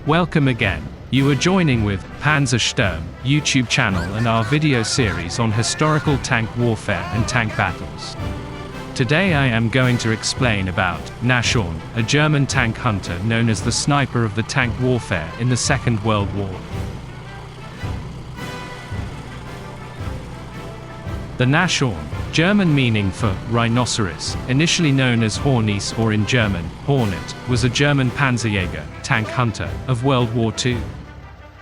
Welcome again. You are joining with Panzersturm YouTube channel and our video series on historical tank warfare and tank battles. Today I am going to explain about Nashorn, a German tank hunter known as the sniper of the tank warfare in the Second World War. The Nashorn, German meaning for rhinoceros, initially known as Hornis or in German, Hornet, was a German Panzerjäger, tank hunter, of World War II.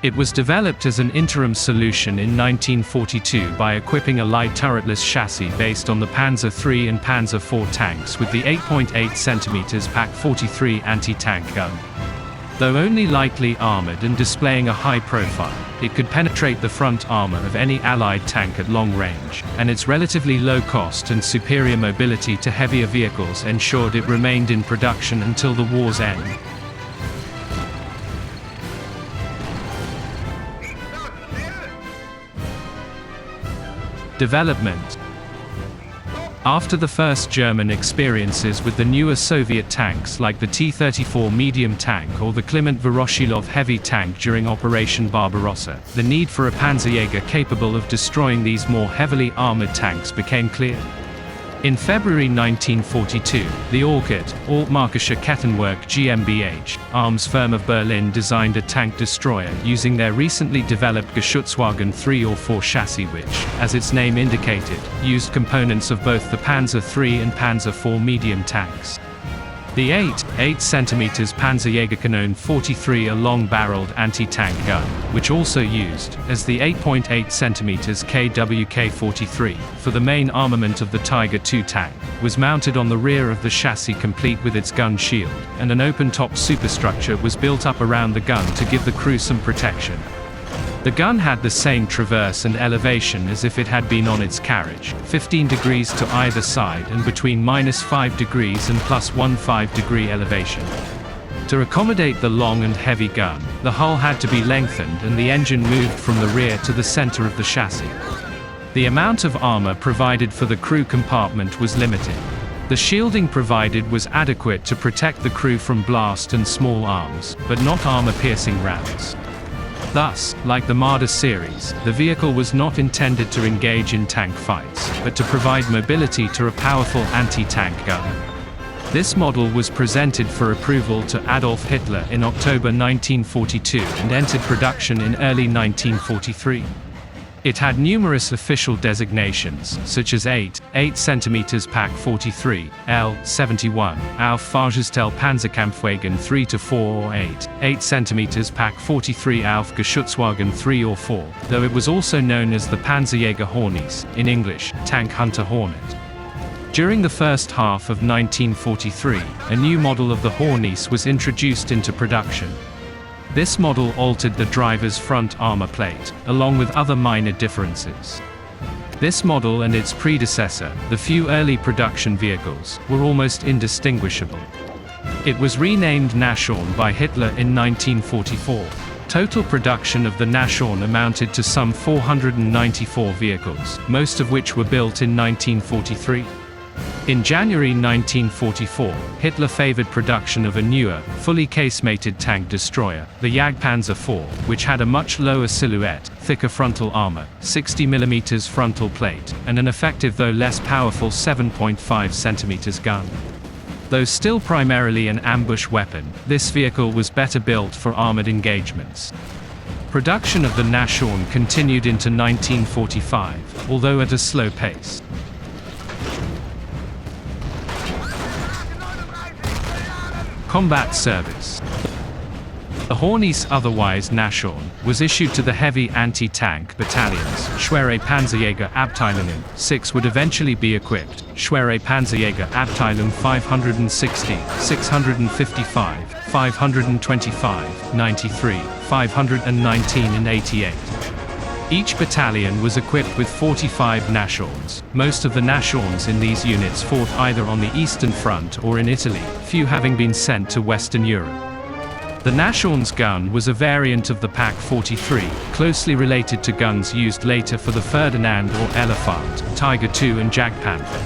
It was developed as an interim solution in 1942 by equipping a light turretless chassis based on the Panzer III and Panzer IV tanks with the 8.8 cm Pak 43 anti-tank gun. Though only lightly armored and displaying a high profile, it could penetrate the front armor of any Allied tank at long range, and its relatively low cost and superior mobility to heavier vehicles ensured it remained in production until the war's end. Development. After the first German experiences with the newer Soviet tanks like the T-34 medium tank or the Kliment Voroshilov heavy tank during Operation Barbarossa, the need for a Panzerjäger capable of destroying these more heavily armored tanks became clear. In February 1942, the Altmarkische Kettenwerk GmbH, arms firm of Berlin designed a tank destroyer using their recently developed Geschutzwagen 3 or 4 chassis which, as its name indicated, used components of both the Panzer III and Panzer IV medium tanks. The 8 cm Panzerjägerkanone 43, a long-barreled anti-tank gun, which also used, as the 8.8 cm KWK-43, for the main armament of the Tiger II tank, was mounted on the rear of the chassis complete with its gun shield, and an open-top superstructure was built up around the gun to give the crew some protection. The gun had the same traverse and elevation as if it had been on its carriage, 15 degrees to either side and between -5 degrees and +15 degree elevation. To accommodate the long and heavy gun, the hull had to be lengthened and the engine moved from the rear to the center of the chassis. The amount of armor provided for the crew compartment was limited. The shielding provided was adequate to protect the crew from blast and small arms, but not armor-piercing rounds. Thus, like the Marder series, the vehicle was not intended to engage in tank fights, but to provide mobility to a powerful anti-tank gun. This model was presented for approval to Adolf Hitler in October 1942 and entered production in early 1943. It had numerous official designations, such as 8 cm Pak 43, L-71, auf Fahrgestell Panzerkampfwagen 3-4 or 8 cm Pak 43 auf Geschutzwagen 3 or 4, though it was also known as the Panzerjäger Hornis, in English, Tank Hunter Hornet. During the first half of 1943, a new model of the Hornis was introduced into production. This model altered the driver's front armor plate, along with other minor differences. This model and its predecessor, the few early production vehicles, were almost indistinguishable. It was renamed Nashorn by Hitler in 1944. Total production of the Nashorn amounted to some 494 vehicles, most of which were built in 1943. In January 1944, Hitler favored production of a newer, fully casemated tank destroyer, the Jagdpanzer IV, which had a much lower silhouette, thicker frontal armor, 60 mm frontal plate, and an effective though less powerful 7.5 cm gun. Though still primarily an ambush weapon, this vehicle was better built for armored engagements. Production of the Nashorn continued into 1945, although at a slow pace. Combat service. The Hornis, otherwise Nashorn, was issued to the heavy anti-tank battalions. Schwere Panzerjäger Abteilungen 6 would eventually be equipped. Schwere Panzerjäger Abteilung 560, 655, 525, 93, 519 and 88. Each battalion was equipped with 45 Nashorns. Most of the Nashorns in these units fought either on the Eastern Front or in Italy, few having been sent to Western Europe. The Nashorn's gun was a variant of the Pak 43, closely related to guns used later for the Ferdinand or Elefant, Tiger II and Jagdpanther.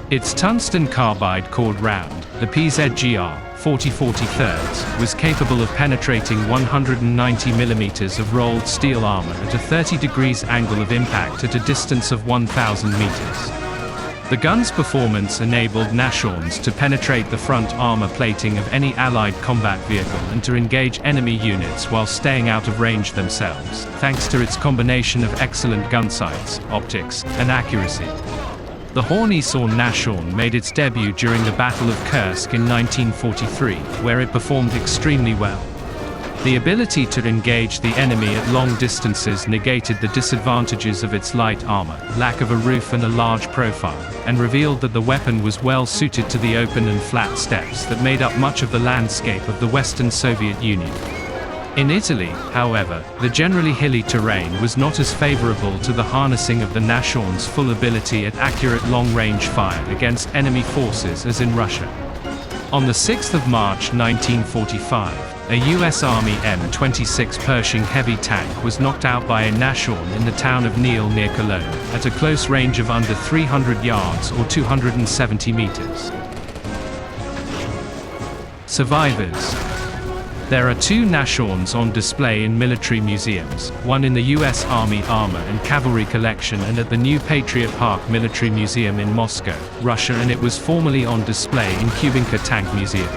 Its tungsten carbide called round, the PZGR 40/43, was capable of penetrating 190 mm of rolled steel armor at a 30 degrees angle of impact at a distance of 1,000 meters. The gun's performance enabled Nashorns to penetrate the front armor plating of any Allied combat vehicle and to engage enemy units while staying out of range themselves, thanks to its combination of excellent gun sights, optics, and accuracy. The Rhinoceros Nashorn made its debut during the Battle of Kursk in 1943, where it performed extremely well. The ability to engage the enemy at long distances negated the disadvantages of its light armor, lack of a roof and a large profile, and revealed that the weapon was well suited to the open and flat steppes that made up much of the landscape of the Western Soviet Union. In Italy, however, the generally hilly terrain was not as favorable to the harnessing of the Nashorn's full ability at accurate long-range fire against enemy forces as in Russia. On the 6th of March 1945, a U.S. Army M26 Pershing heavy tank was knocked out by a Nashorn in the town of Neil near Cologne, at a close range of under 300 yards or 270 meters. Survivors. There are two Nashorns on display in military museums, one in the U.S. Army Armor and Cavalry Collection and at the new Patriot Park Military Museum in Moscow, Russia, and it was formerly on display in Kubinka Tank Museum.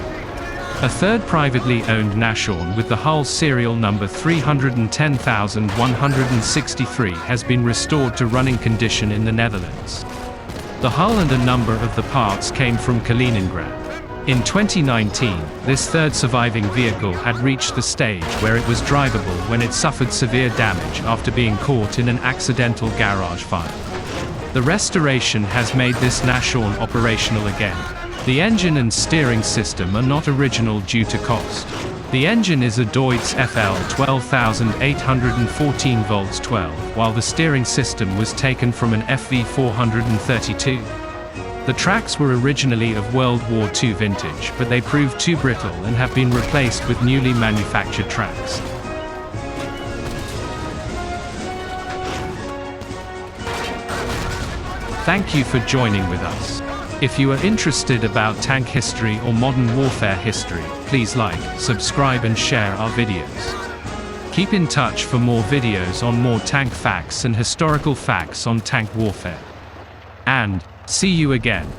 A third privately owned Nashorn with the hull serial number 310163 has been restored to running condition in the Netherlands. The hull and a number of the parts came from Kaliningrad. In 2019, this third surviving vehicle had reached the stage where it was drivable when it suffered severe damage after being caught in an accidental garage fire. The restoration has made this Nashorn operational again. The engine and steering system are not original due to cost. The engine is a Deutz FL 12814 volts 12, while the steering system was taken from an FV 432. The tracks were originally of World War II vintage, but they proved too brittle and have been replaced with newly manufactured tracks. Thank you for joining with us. If you are interested about tank history or modern warfare history, please like, subscribe and share our videos. Keep in touch for more videos on more tank facts and historical facts on tank warfare. And see you again.